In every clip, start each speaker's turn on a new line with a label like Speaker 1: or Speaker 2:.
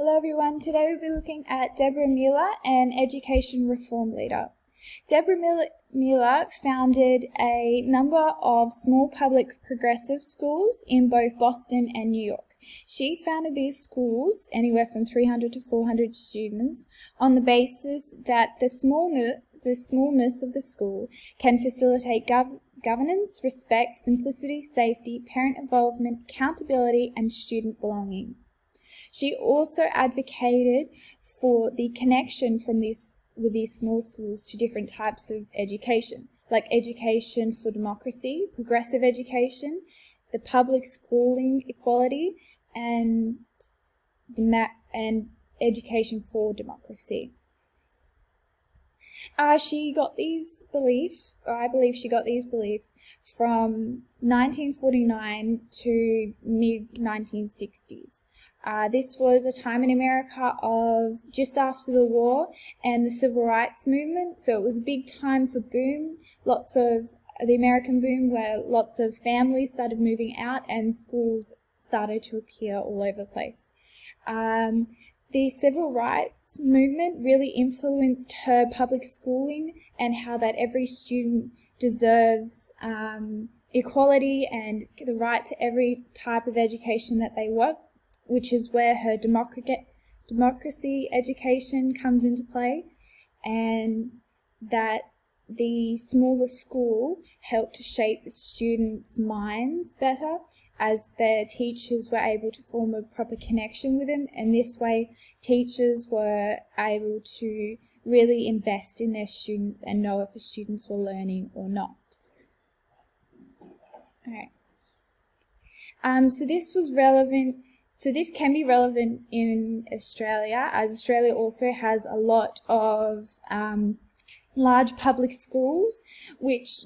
Speaker 1: Hello everyone, today we'll be looking at Deborah Mueller, an education reform leader. Deborah Mueller founded a number of small public progressive schools in both Boston and New York. She founded these schools, anywhere from 300 to 400 students, on the basis that the smallness of the school can facilitate governance, respect, simplicity, safety, parent involvement, accountability, and student belonging. She also advocated for the connection with these small schools to different types of education, like education for democracy, progressive education, the public schooling equality, and education for democracy. She got these beliefs, or I believe she got these beliefs, from 1949 to mid-1960s. This was a time in America of just after the war and the civil rights movement, so it was a big time for boom, lots of the American boom, where lots of families started moving out and schools started to appear all over the place. The civil rights movement really influenced her public schooling and how that every student deserves equality and the right to every type of education that they want, which is where her democracy education comes into play, and that the smaller school helped to shape the students' minds better, as their teachers were able to form a proper connection with them, and this way teachers were able to really invest in their students and know if the students were learning or not. Okay. So this can be relevant in Australia, as Australia also has a lot of large public schools, which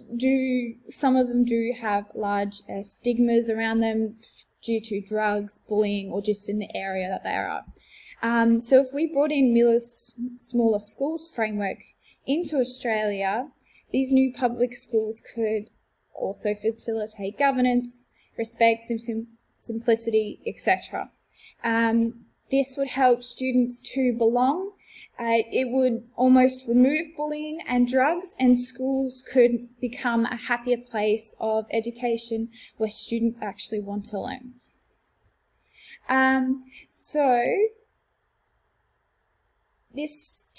Speaker 1: some of them do have large stigmas around them due to drugs, bullying, or just in the area that they are. So if we brought in Mueller's smaller schools framework into Australia, these new public schools could also facilitate governance, respect, simplicity, etc. This would help students to belong. It would almost remove bullying and drugs, and schools could become a happier place of education where students actually want to learn. This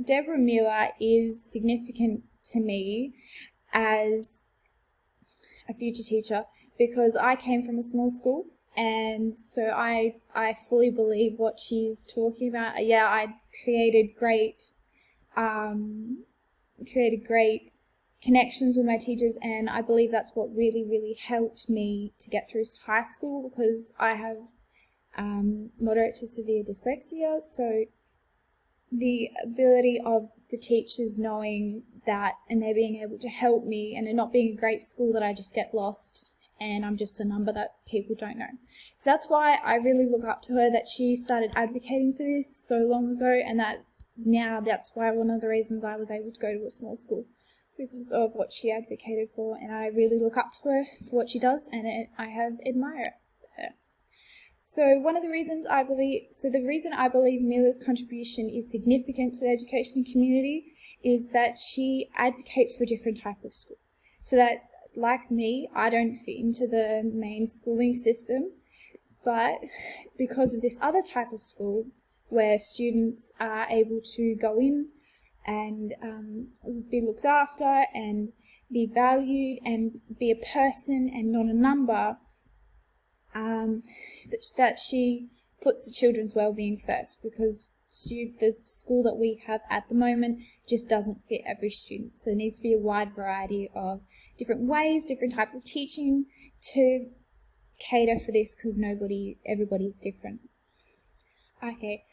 Speaker 1: Deborah Mueller is significant to me as a future teacher, because I came from a small school, and so I fully believe what she's talking about. Yeah, I created great connections with my teachers, and I believe that's what really helped me to get through high school, because I have moderate to severe dyslexia. So the ability of the teachers knowing that, and they're being able to help me, and it not being a great school that I just get lost and I'm just a number that people don't know. So that's why I really look up to her, that she started advocating for this so long ago, and that now that's why one of the reasons I was able to go to a small school, because of what she advocated for, and I really look up to her for what she does, and I have admired her. So the reason I believe Mueller's contribution is significant to the education community is that she advocates for a different type of school. So that, like me, I don't fit into the main schooling system, but because of this other type of school where students are able to go in and be looked after and be valued and be a person and not a number, that she puts the children's well-being first, because the school that we have at the moment just doesn't fit every student. So there needs to be a wide variety of different ways, different types of teaching to cater for this, because everybody is different. Okay,